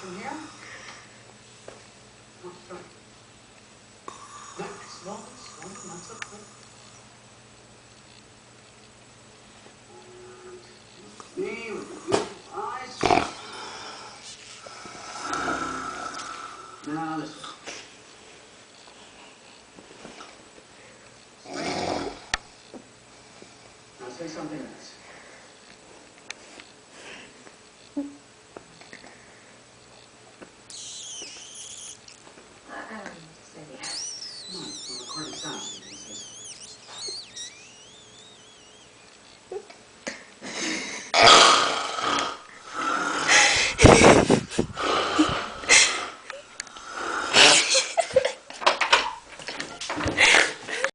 from here. What's that? Slowly, not so quick. Me with the beautiful eyes. Now this.